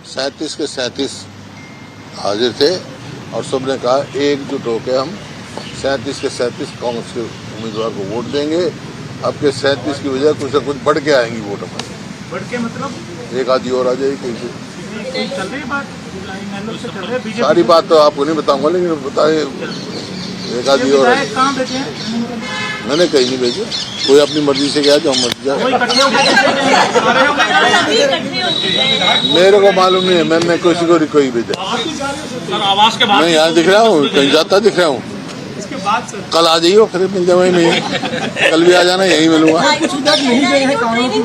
37 के 37 हाजिर थे और सबने कहा एकजुट होकर हम 37 के 37 कांग्रेस के उम्मीदवार को वोट देंगे। अब के 37 की वजह कुछ न कुछ बढ़ के आएंगी वोट हमारे। बढ़ के मतलब एक आधी और आ जाएगी कहीं से। चल रही बात सारी बात तो आपको नहीं बताऊंगा, लेकिन बताए एक आधी और कहाँ भेजे हैं? मैंने कहीं नहीं भेजे, कोई अपनी मर्जी से गया जो हम मर्जी जाए। मेरे को मालूम नहीं है, मैंने किसी को कोई भेजा। आवाज के बाद मैं यहाँ दिख रहा हूँ, कहीं जाता दिख रहा हूँ। कल आ जाइए, फिर मिल जाए नहीं, कल भी आ जाना, यहीं मिलूंगा। कुछ विधायक नहीं गए हैं कांग्रेस में,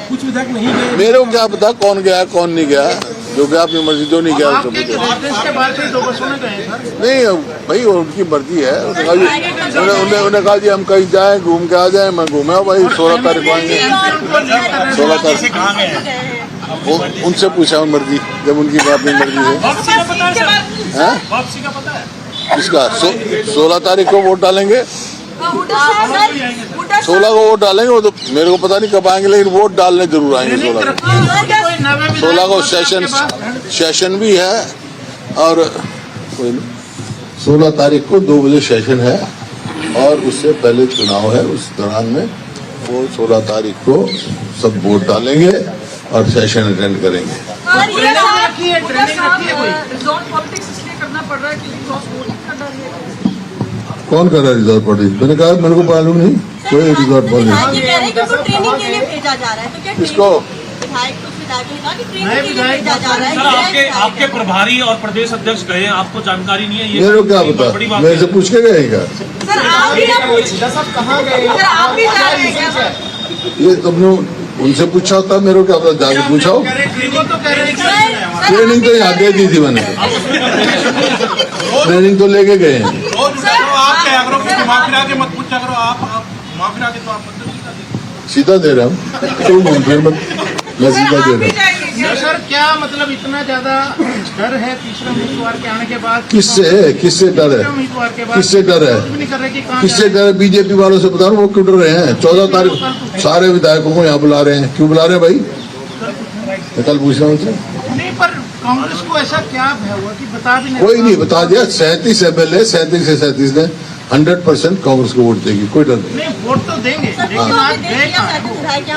कुछ विधायक नहीं गए। मेरे को क्या पता कौन गया कौन नहीं गया, जो गया अपनी मर्जी, जो नहीं गया उसको के बाद से 2 बसों में गए सर। नहीं भाई, उनकी मर्जी है। उन्होंने कहा जी हम कहीं जाए घूम के आ जाए, मैं घूमे भाई 16 तारीख को आएंगे। 16 तारीख वो उनसे पूछा मर्जी, जब उनकी अपनी मर्जी है। वापसी का पता है किसका? 16 तारीख को वोट डालेंगे, 16 को वोट डालेंगे। वो तो मेरे को पता नहीं कब आएंगे, लेकिन वोट डालने जरूर आएंगे 16 को। सेशन भी है और 16 तारीख को 2 बजे सेशन है और उससे पहले चुनाव है। उस दौरान में वो 16 तारीख को सब वोट डालेंगे और सेशन अटेंड करेंगे। कौन कर रहा है रिजॉर्ट पॉलिटिक्स? मैंने कहा मेरे को मालूम नहीं कोई रिजॉर्ट पॉलिटिक्स। किसको? सर आपके प्रभारी और प्रदेश अध्यक्ष गए, आपको जानकारी नहीं है? ये मेरे को क्या पता, मेरे से पूछ के गए क्या? ये तुमने उनसे पूछा होता, मेरे को क्या पता, जाके पूछा हो। ट्रेनिंग तो यहाँ दे दी थी मैंने, ट्रेनिंग तो लेके गए हैं। सीधा दे रहा हूँ, मैं सीधा दे रहा हूँ। सर क्या मतलब इतना ज्यादा डर है तीसरे उम्मीदवार के आने के बाद? किससे डर है? उम्मीदवार के बाद किससे डर है? किससे डर है? बीजेपी वालों से बता रहा हूँ, वो क्यों डर रहे हैं? 14 तारीख सारे विधायकों को यहाँ बुला रहे हैं, क्यों बुला रहे हैं भाई? कल पूछ रहा हूँ उनसे। नहीं, पर कांग्रेस को ऐसा क्या हुआ कि बता भी नहीं? कोई नहीं बता दिया। 37 MLA 37 से 37 ने 100% कांग्रेस को वोट देगी, कोई डर नहीं। वोट तो देंगे, लेकिन आज गए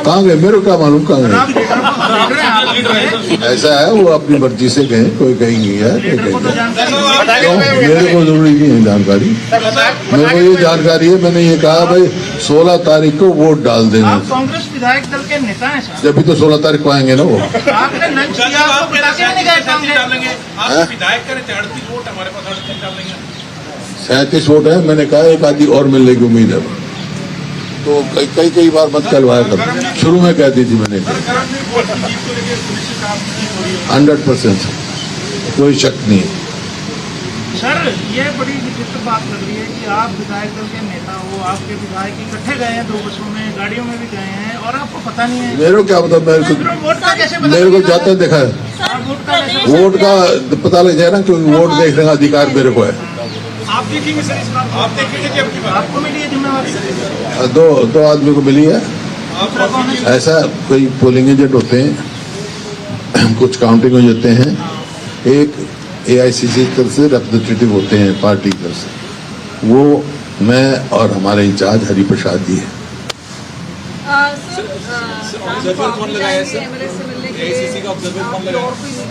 कहाँ गए मेरे को क्या मालूम कहाँ गए? ऐसा है, वो अपनी मर्जी से गए, कोई कहीं नहीं है। क्यों? मेरे को जरूरी नहीं है जानकारी, मेरे को ये जानकारी है। मैंने ये कहा भाई 16 तारीख को वोट डाल देना। कांग्रेस विधायक दल के नेता हैं सर। जब भी तो 16 तारीख को आएंगे ना वो। आपने लंच किया, आपको बता के नहीं गए डालेंगे? आप विधायक करें 38 वोट, हमारे पास 38 डालेंगे। 37 वोट है, मैंने कहा एक आधी और मिलने की उम्मीद है। तो कई बार मत करवाया कर, शुरू में कह दी थी मैंने। 100% कोई शक नहीं। सर ये बड़ी विचित्र बात लग रही है कि आप विधायक दल के नेता हो, आपके विधायक इकट्ठे गए हैं 2 बसों में, गाड़ियों में भी गए हैं और आपको पता नहीं है। मेरे को क्या पता, मेरे को जाते देखा है। वोट का पता लग जाए ना, क्योंकि वोट देखने का अधिकार मेरे को है। आप देखेंगे सर इस बार, आप देखेंगे कि आपको मिली है जिम्मेवारी? दो आदमी को मिली है। ऐसा कोई पोलिंग एजेंट होते हैं, कुछ काउंटिंग एजेंट होते हैं, एक AICC तरफ से रिप्रेजेंटेटिव होते हैं पार्टी की तरफ से। वो मैं और हमारे इंचार्ज हरिप्रसाद जी है।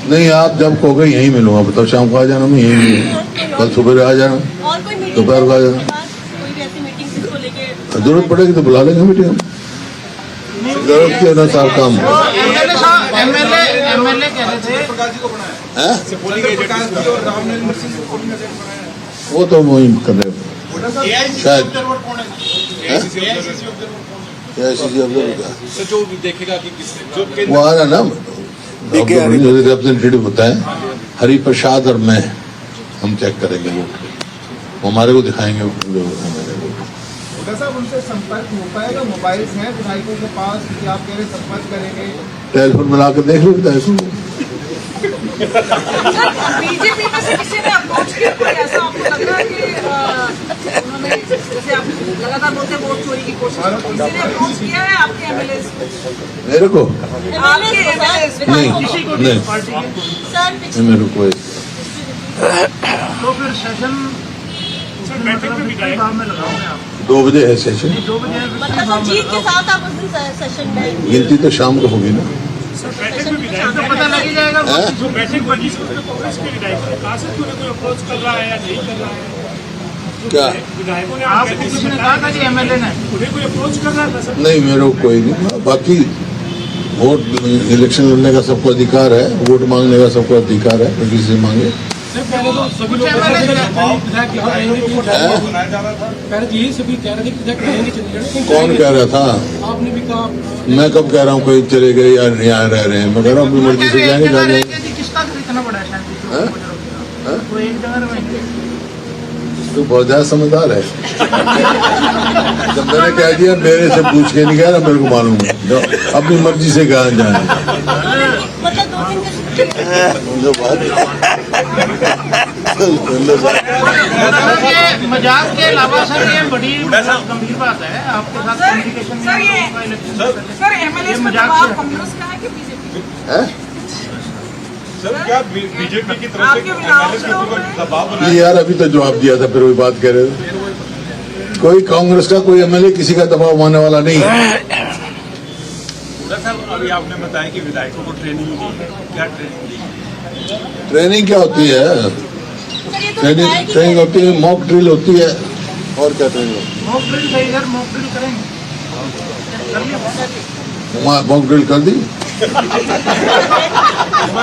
नहीं, आप जब कहोगे यहीं मिलूंगा, बताओ शाम को आ जाना, मैं यहीं कल सुबह आ जाना, दोपहर को आ जाना। जरूरत पड़ेगी तो बुला लेंगे मीटिंग हम, जरूरत के अनुसार काम। MLA कह रहे थे वो तो वही कर रहे शायद। जो देखेगा कि किसने वो आ रहा ना, रिप्रेजेंटेटिव होता है हरिप्रसाद और मैं, हम चेक करेंगे वो हमारे को दिखाएंगे। साहब उनसे संपर्क हो पाएगा? मोबाइल हैं विधायकों के पास कि आप कह रहे संपर्क करेंगे? टेलीफोन मिला कर देख लो विधायकों को। बीजेपी में से किसी ने अप्रोच किया कोई ऐसा आपको लग रहा है कि उन्होंने जैसे आप लगातार बोलते हैं वोट चोरी की कोशिश करते हैं, किसी ने अप्रोच किया है आपके एमएलए मेरे को आपके एमएलए नहीं किसी को भी नहीं पार्टी के नहीं, मेरे को तो फिर सेशन बैठक में विधायक भाव में लगाओगे आप 2 बजे है सेशन। 2 बजे मतलब जीत के साथ आप उस दिन सेशन में गिनती तो शाम को होगी ना। बैठक में विधायक तो पता लग ही जाएगा हैं? जो बैठक बनी उसमें कांग्रेस के विधायक ने कहा से कोई अप्रोच कर रहा है या नहीं कर रहा है क्या विधायकों ने आपको किसी ने कहा था कि एमएलए ने उन्हें कोई अप्रोच कर रहा था सर नहीं, मेरे को कोई नहीं। बाकी वोट इलेक्शन लड़ने का सबको अधिकार है, वोट मांगने का सबको अधिकार है, तो किसी से मांगे। कुछ एमएलए पहले तो यही सभी कह रहे थे कि विधायक रहेंगे चंडीगढ़। कौन कह रहा था? आपने भी कहा मैं कब कह रहा हूँ कोई चले गए या यहाँ रह रहे हैं? मैं कह रहा हूँ अपनी मर्जी से जाएंगे जाएंगे। किसका इतना बड़ा है शांति हैं? तो एक जगह रहेंगे तू बहुत ज्यादा समझदार है। जब मैंने कह दिया मेरे से पूछ के नहीं कह रहा, मेरे को मालूम है, जो अपनी मर्जी से कहा जाए। मतलब 2 दिन की ये मजाक के अलावा सर ये बड़ी गंभीर बात है आपके साथ कम्युनिकेशन में सर एमएलए में दबाव कांग्रेस का है कि बीजेपी सर क्या बीजेपी की तरफ आपके विधायक से दबाव बना ये यार अभी तो जवाब दिया था, फिर वही बात कह रहे थे। कोई कांग्रेस का कोई एमएलए किसी का दबाव मानने वाला नहीं है। सर अभी आपने बताया कि विधायकों को ट्रेनिंग दी है, क्या ट्रेनिंग दी? ट्रेनिंग क्या होती है? ट्रेनिंग होती है, मॉक ड्रिल होती है। और क्या ट्रेनिंग होती मॉक ड्रिल सही सर मॉक ड्रिल करेंगे है? मॉक ड्रिल कर दी।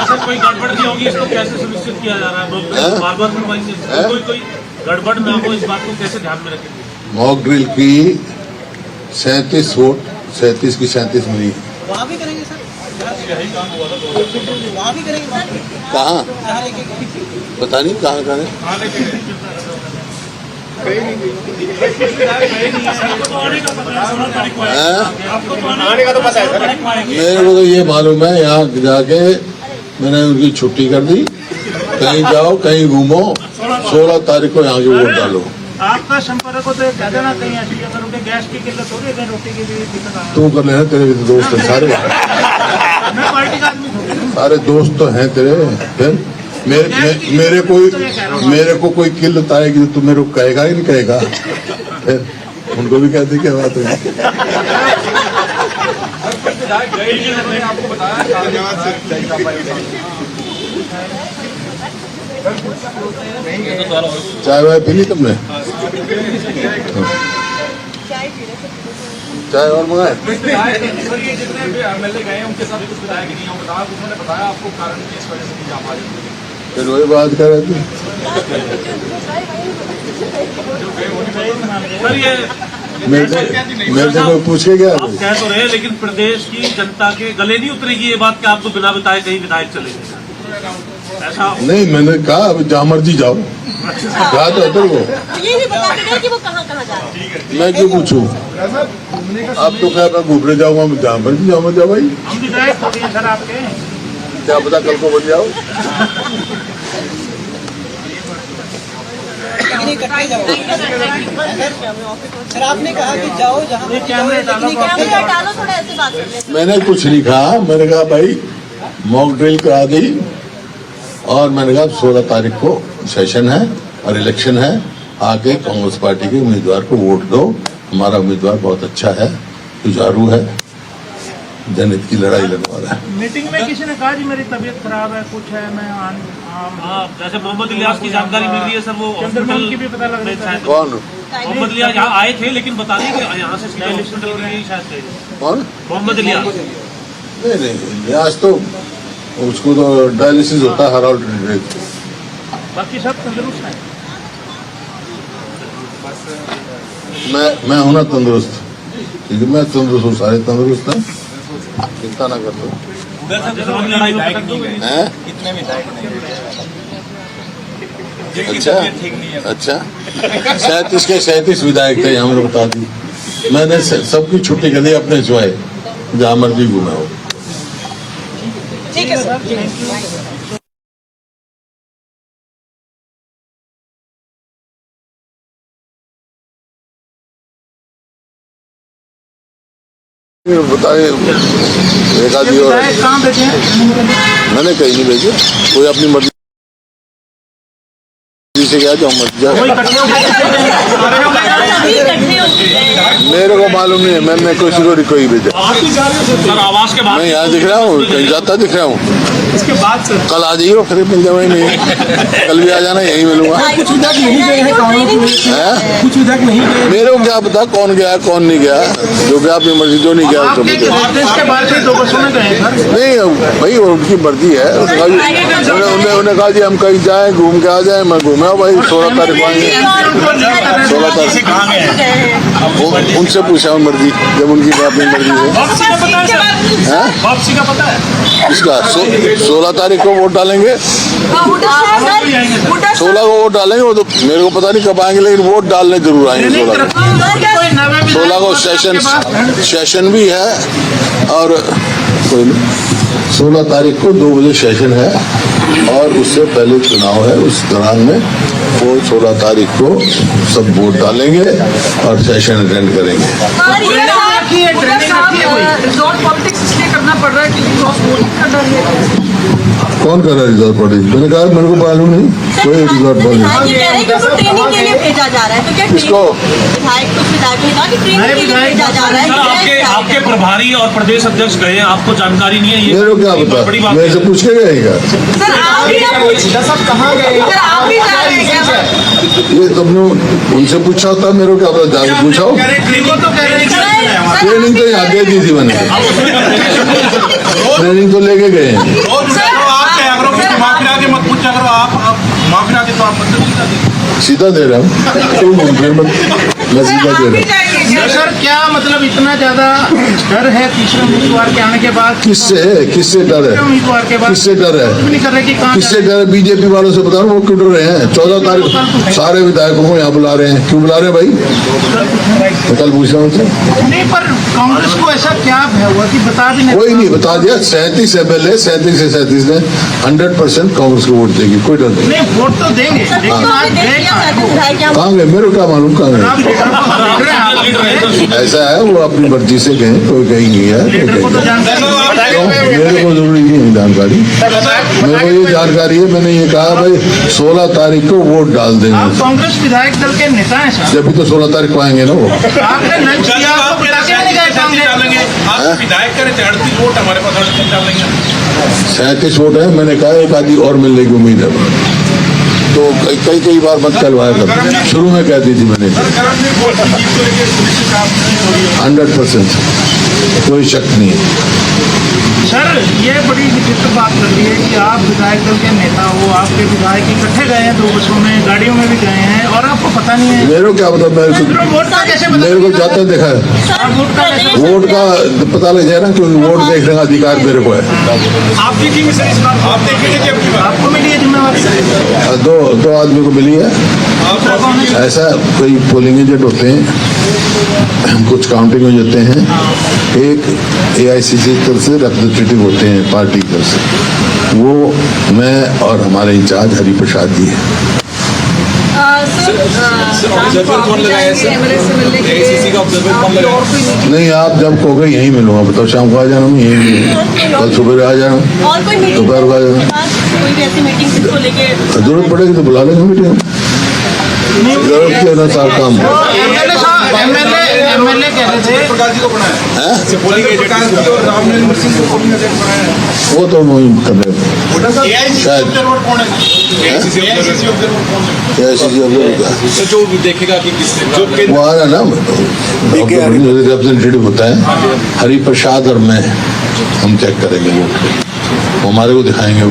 सर कोई गड़बड़ नहीं होगी इसको कैसे सुनिश्चित किया जा रहा है? बार बार करवाएंगे कोई गड़बड़ ना हो इस बात को कैसे ध्यान में रखेंगे? मॉक ड्रिल की 37 वोट 37 की 37 मिली। वहाँ भी करेंगे सर, वहाँ भी करेंगे कहाँ पता नहीं कहाँ करें। आने का तो पता है सर। मेरे को तो ये मालूम है, यहाँ जाके मैंने उनकी छुट्टी कर दी। कहीं जाओ कहीं घूमो, 16 तारीख को यहाँ की वोट डालो। आपका संपर्क हो तो ये कह देना कहीं ऐसी अगर उनके गैस की किल्लत हो रही है रोटी की भी दिक्कत आ तू कर लेना, तेरे भी तो दोस्त हैं सारे। मैं पार्टी का आदमी थोड़ी हूँ। सारे दोस्त तो हैं तेरे। फिर मेरे को कोई किल्लत आएगी तो तू मेरे को कहेगा ही नहीं कहेगा? फिर उनको भी कहते क्या बात है। आपको बताया चाय वाय पी ली तुमने? चाय और मंगाए? ये जितने भी एमएलए गए उनके साथ कुछ विधायक नहीं हो बताया, उन्होंने बताया आपको कारण की इस वजह से नहीं जा पा रहे। फिर वही बात कर रहे थे। सर ये मेरे से कोई पूछ के गया? आप कह तो रहे हैं लेकिन प्रदेश की जनता के गले नहीं उतरेगी ये बात कि आपको बिना बताए कहीं विधायक चले गए ऐसा? नहीं, मैंने कहा अभी जहाँ मर्जी जाओ। कहा तो तेरे को ये भी बता के गए कि वो कहाँ कहाँ जा रहे हैं। मैं क्यों पूछूं? अब तो क्या मैं घूमने जाऊंगा, जहाँ मर्जी जाओ मत जाओ भाई। हम विधायक हो गए सर आपके क्या पता कल को बन जाओ। सर आपने कहा कि जाओ जहाँ कैमरे डालो कैमरा डालो, थोड़ा ऐसे बात कर लेते मैंने कुछ नहीं कहा, मैंने कहा भाई मॉक ड्रिल करा दी और मैंने कहा 16 तारीख को सेशन है और इलेक्शन है, आके कांग्रेस पार्टी के उम्मीदवार को वोट दो। हमारा उम्मीदवार बहुत अच्छा है, जुझारू है, जनहित की लड़ाई लड़वा रहा है। मीटिंग में किसी ने कहा जी मेरी तबीयत खराब है कुछ है मैं हाँ जैसे मोहम्मद इलियास की जानकारी मिल रही है सर, वो चंद्रमोहन की भी पता लग रही है। कौन मोहम्मद इलियास यहाँ आए थे लेकिन बता दें कि यहाँ से सीधा हॉस्पिटल के लिए शायद गए। कौन? मोहम्मद इलियास नहीं, आज तो उसको तो डायलिसिस होता है हर ऑल्टरनेट। बाकी सब तंदुरुस्त है। मैं हूं ना तंदुरुस्त, ठीक है, मैं तंदुरुस्त हूँ, सारे तंदुरुस्त हैं, चिंता ना कर दो। लड़ाई में पटक नहीं गए। हैं? कितने विधायक नहीं अच्छा ठीक नहीं है। अच्छा 37 के 37 विधायक थे, हमने बता दी। मैंने सबकी छुट्टी कर दी अपने सिवाय, जहाँ मर्जी घूमे हो। ठीक है सर। बताए एक आदमी और विधायक कहाँ बैठे हैं? मैंने कहीं नहीं भेजे, कोई अपनी मर्जी से गया जो मर्जी जाए। कोई इकट्ठे होकर सभी इकट्ठे होके गए। मेरे को मालूम नहीं है, मैंने किसी को कोई भेजा। सर आवास के बाद मैं यहाँ दिख रहा हूँ, कहीं जाता दिख रहा हूँ। इसके बाद सर कल आ जाइए, फिर मिल जाए नहीं, कल भी आ जाना, यहीं मिलूंगा। कुछ विधायक नहीं गए हैं हैं? कुछ विधायक नहीं गए। मेरे को क्या पता कौन गया कौन नहीं गया, जो गया अपनी मर्जी, जो नहीं गया उसको आपके भेजा। निर्देश के बाद से 2 बसों में गए हैं सर। नहीं भाई, वो उनकी मर्जी है। उन्होंने कहा जी हम कहीं जाएं, घूम के आ जाएं। मैं घूमे भाई, 16 तारीख को आएंगे। 16 तारीख गए। उनसे पूछा मर्जी, जब उनकी अपनी मर्जी है। वापसी का पता है सर? हैं? वापसी का पता है? इसका 16 तारीख को वोट डालेंगे, 16 को वोट डालेंगे। वो तो मेरे को पता नहीं कब आएंगे, लेकिन वोट डालने जरूर आएंगे 16 को। 16 को सेशन भी है, और कोई नहीं, 16 तारीख को 2 बजे सेशन है, और उससे पहले चुनाव है। उस दौरान में वो 16 तारीख को सब वोट डालेंगे और सेशन अटेंड करेंगे। रिजॉर्ट पॉलिटिक्स इसलिए करना पड़ रहा है क्योंकि क्रॉस वोटिंग का डर है। कौन कर रहा है रिजॉर्ट पॉलिटिक्स? मैंने कहा मेरे को मालूम नहीं कोई रिजॉर्ट पॉलिटिक्स। ये कह रहे हैं कि उसको ट्रेनिंग के लिए भेजा जा रहा है, तो क्या किसको? विधायक कुछ विधायक ने कहा कि ट्रेनिंग के लिए भेजा जा रहा है। सर आपके आपके प्रभारी और प्रदेश अध्यक्ष गए हैं, आपको जानकारी नहीं है ये? मेरे को क्या बड़ी पता, बात मेरे से पूछ के गएगा। सर आप भी ना पूछ सब कहाँ गए? सर आप भी जा रहे हैं क्या? ये तुमने उनसे पूछा होता, मेरे को क्या पता, जाके पूछा हो। ट्रेनिंग तो यहाँ दे दी थी मैंने, ट्रेनिंग तो लेके गए हैं। मत पूछा करो, आप माफी आगे तो आप मतलब सीधा दे रहा हूँ, तुम फिर मत, मैं सीधा दे रहा हूँ। सर क्या मतलब इतना ज्यादा डर है तीसरे उम्मीदवार के आने के बाद? किससे डर है? उम्मीदवार के बाद किससे डर है? नहीं कर रहे कि कहाँ किससे डर है? बीजेपी वालों से बता रहा हूँ, वो क्यों डर रहे हैं? 14 तारीख सारे विधायकों को यहाँ बुला रहे हैं, क्यों बुला रहे हैं भाई? मैं कल पूछ रहा हूँ उनसे। नहीं, पर कांग्रेस को ऐसा क्या भय हुआ कि बता भी नहीं? कोई नहीं, बता दिया। 37 MLA, 37 से 37 ने 100% कांग्रेस को वोट देगी, कोई डर नहीं। नहीं, वोट तो देंगे, लेकिन आज गए कहाँ हैं? कहाँ गए? मेरे को क्या मालूम कहाँ आप गए। लीडर को देख रहे हैं, आप लीडर हैं। ऐसा है, वो अपनी मर्जी से गए, कोई कहीं नहीं है। लीडर को तो जानकारी क्यों? मेरे को जरूरी नहीं है जानकारी, मेरे को ये जानकारी है। मैंने ये कहा भाई 16 तारीख को वोट डाल आप देंगे। कांग्रेस विधायक दल के नेता हैं सर। जब भी तो 16 तारीख को आएंगे ना वो। आपने लंच किया, आपको बता के नहीं गए सामने? आप विधायक करें 38 वोट हमारे पास 38 डालेंगे। 37 वोट है, मैंने कहा एक आदि और मिलने की उम्मीद है। तो कई बार मत करवाया कर, शुरू में कह दी थी मैंने, 100% कोई शक नहीं है। सर ये बड़ी विचित्र बात लग रही है कि आप विधायक दल के नेता हो, आपके विधायक इकट्ठे गए हैं 2 बसों में, गाड़ियों में भी गए हैं, और आपको पता नहीं है। मेरे को क्या पता, वोट का कैसे पता? मेरे को जाता देखा है, वोट का पता लग जाए ना, क्योंकि वोट देखने का अधिकार मेरे को है। आप देखेंगे सर इस बार, आप देखेंगे कि अब की बार आपको मिली है जिम्मेवारी? दो आदमी को मिली है। ऐसा कोई पोलिंग एजेंट होते हैं, कुछ काउंटिंग हो जाते हैं, एक AICC तरफ से रिप्रेजेंटेटिव होते हैं पार्टी तरफ से, वो मैं और हमारे इंचार्ज हरि प्रसाद जी हैं। ऑब्जर्वर कौन लगाया सर? AICC का ऑब्जर्वर कौन लगाया? नहीं, आप जब कहोगे यहीं मिलूंगा, बताओ शाम को आ जाना, मैं यहीं मिलूंगा, कल सुबह आ जाना, और कोई मीटिंग दोपहर को आ जाना। कोई भी ऐसी मीटिंग जिसको लेके जरूरत पड़ेगी तो बुला लेंगे मीटिंग, जरूरत के अनुसार काम हो। MLA कह रहे थे प्रकाश जी को बनाया है, पोलिंग एजेंट और रामनरेंद्र सिंह को पोलिंग एजेंट बनाया है। वो तो वही कर रहे हैं शायद। ऑब्जर्वर कौन है? AICC ऑब्जर्वर कौन है? AICC सर जो देखेगा कि किसने जो वो आ रहा ना, रिप्रेजेंटेटिव होता है हरि प्रसाद और मैं, हम चेक करेंगे वोट, हमारे को दिखाएंगे।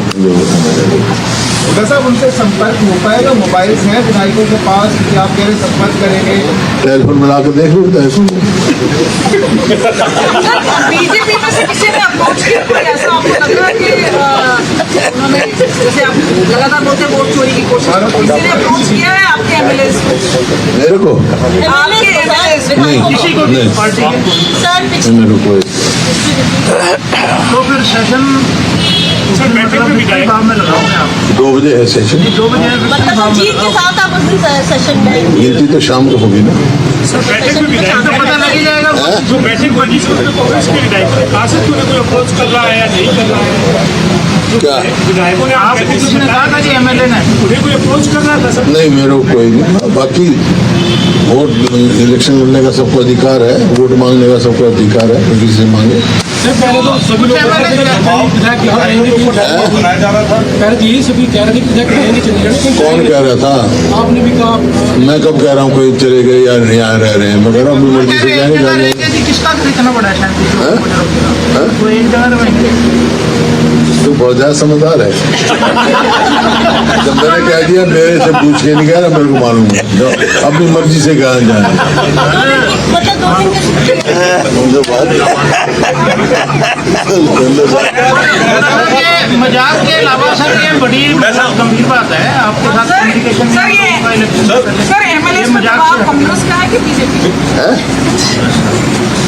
साहब उनसे संपर्क हो पाएगा? मोबाइल्स हैं विधायकों के पास कि आप कह रहे संपर्क करेंगे? टेलीफोन मिला कर देख लो विधायकों को। बीजेपी में से किसी ने अप्रोच किया कोई ऐसा आपको लग रहा है कि उन्होंने जैसे आप लगातार बोलते हैं वोट चोरी की कोशिश किसी ने अप्रोच किया है आपके एमएलए को? मेरे को आपके एमएलए नहीं किसी को भी नहीं पार्टी के सर मेरे को तो फिर सेशन मतलब कितने भाव में लगाओगे आप? 2 बजे है सेशन 2 बजे है, कितने मतलब भाव में जीत के साथ आप उस दिन सेशन में गिनती तो शाम को होगी ना। सेशन में तो पता लग ही जाएगा वो। हैं? जो बैठक बनी थी उसमें कांग्रेस के विधायक कासिफ को कोई अप्रोच कर रहा है या नहीं कर रहा है? क्या विधायकों ने आपको किसी ने कहा था कि एमएलए ने उन्हें कोई अप्रोच कर रहा था सर? नहीं मेरे को कोई नहीं। बाकी वोट इलेक्शन लड़ने का सबको अधिकार है, वोट मांगने का सबको अधिकार है, किसी से मांगे। सर पहले तो सभी लोग कह रहे थे कि विधायक यहाँ रहेंगे बनाया जा रहा था। पहले तो यही सभी कह रहे थे कि विधायक रहेंगे चंडीगढ़ में, कौन कह रहा था? आपने भी कहा मैं कब कह रहा हूँ कोई चले गए या नहीं आ रह रहे हैं? मैं कह रहा हूँ अपनी मर्जी से जाएंगे जाएंगे। किसका खरीदना पड़ा है शायद हैं? वो एक जगह रहेंगे। तो बहुत ज्यादा समझदार है। जब मैंने कह दिया मेरे से पूछ के नहीं कह रहा, मेरे को मालूम है जो अपनी मर्जी से कहा जाए। मतलब 2 दिन ये मजाक के अलावा सर ये बड़ी गंभीर बात है आपके साथ कम्युनिकेशन। सर ये सर एमएलए का दबाव कांग्रेस का है कि बीजेपी?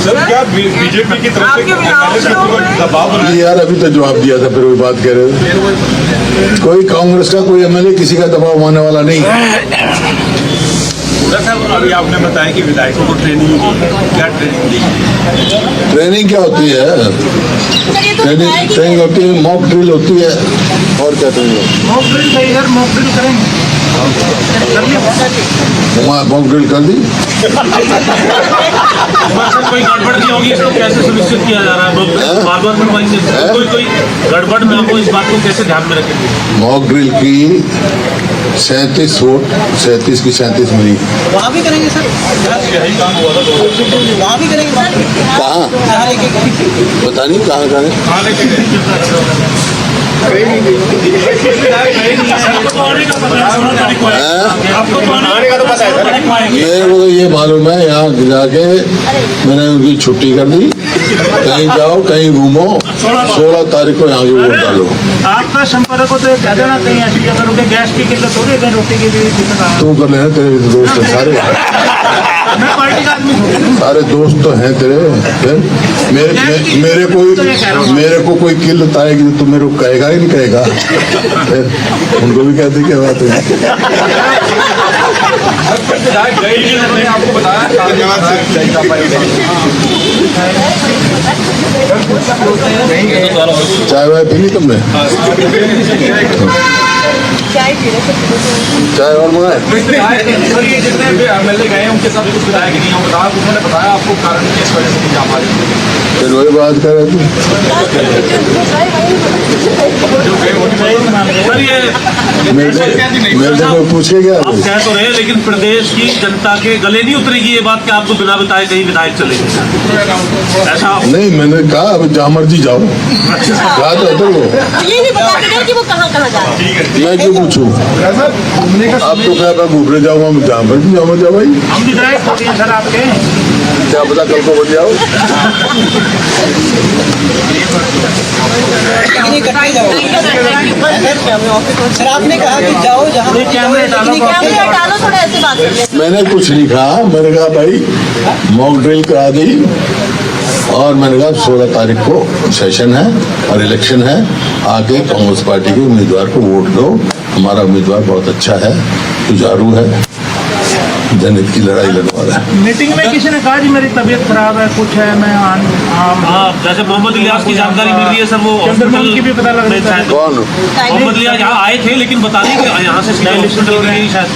सर क्या बीजेपी की तरफ से आपके विधायक MLA के ऊपर दबाव बना? यार अभी तो जवाब दिया था, फिर वही बात कह रहे हो। कोई कांग्रेस का कोई एमएलए किसी का दबाव आने वाला नहीं है। सर अभी आपने बताया कि विधायकों को ट्रेनिंग क्या ट्रेनिंग दी? ट्रेनिंग क्या होती है? सर ये तो ट्रेनिंग ट्रेनिंग होती है, मॉक ड्रिल होती है। और क्या ट्रेनिंग? मॉक ड्रिल सही सर, मॉक ड्रिल करेंगे कर लिया। मॉक ड्रिल कर दी। सर कोई गड़बड़ नहीं होगी इसको कैसे सुनिश्चित किया जा रहा है? बार बार बनवाएंगे कोई गड़बड़ ना हो इस बात को कैसे ध्यान में रखेंगे? मॉक ड्रिल की 37 वोट 37 की 37 मिली। वहाँ भी करेंगे सर, वहाँ भी करेंगे कहाँ पता नहीं कहाँ करें। कहाँ लेके गए? आपको तो आने का तो पता है सर। मेरे को तो ये मालूम है यहाँ जाके मैंने उनकी छुट्टी कर दी। कहीं जाओ कहीं घूमो, 16 तारीख को यहाँ की वोट डालो। आपका संपर्क हो तो कह देना कहीं ऐसी जगह रुके, गैस की किल्लत हो रही है, रोटी की भी दिक्कत आ रही तू कर लेना, तेरे भी तो दोस्त हैं सारे। है। मैं पार्टी का आदमी हूँ। सारे दोस्त तो हैं तेरे। फिर मेरे को कोई किल्लत आएगी तो तू मेरे को कहेगा ही नहीं कहेगा? फिर उनको भी कहते क्या बात है। विधायक गए ही नहीं, हमने आपको बताया चाय वाय पी ली तुमने? चाय पी रहे थे। चाय और मंगाए? सर ये जितने भी MLA गए हैं उनके साथ कुछ विधायक नहीं हो बताया, उन्होंने बताया आपको कारण की इस वजह से नहीं जा पा रहे। फिर वही बात कर रहे थे। सर ये मेरे से कोई पूछे क्या? आप कह तो रहे हैं लेकिन प्रदेश की जनता के गले नहीं उतरेगी ये बात कि आपको बिना बताए कहीं विधायक चले गए ऐसा? नहीं मैंने कहा अब जहाँ मर्जी जाओ। कहा तो वो ये नहीं बता रहे कि वो कहाँ जा रहे हैं। मैं क्यों पूछूं? अब तो क्या मैं घूमने जाऊंगा, मैं जहाँ मर्जी जाऊंगा जा भाई। हम विधायक होते हैं सर आपके। क्या पता कल को बन जाओ। सर आपने कहा कि जाओ जहाँ कैमरे डालो कैमरा डालो, थोड़ा ऐसे बात करिए। मैंने कुछ नहीं कहा, मैंने कहा भाई मॉक ड्रिल करा दी और मैंने कहा 16 तारीख को सेशन है और इलेक्शन है, आके कांग्रेस पार्टी के उम्मीदवार को वोट दो। हमारा उम्मीदवार बहुत अच्छा है, जुझारू है, जनहित की लड़ाई लड़ने वाला है। मीटिंग में किसी ने कहा जी मेरी तबीयत खराब है, कुछ है, मैं हाँ जैसे मोहम्मद इलियास की जानकारी मिल रही है सर, वो चंद्रमोहन की भी पता लग रही है। कौन? मोहम्मद इलियास यहाँ आए थे लेकिन बता रही कि यहाँ से सीधा हॉस्पिटल गए शायद।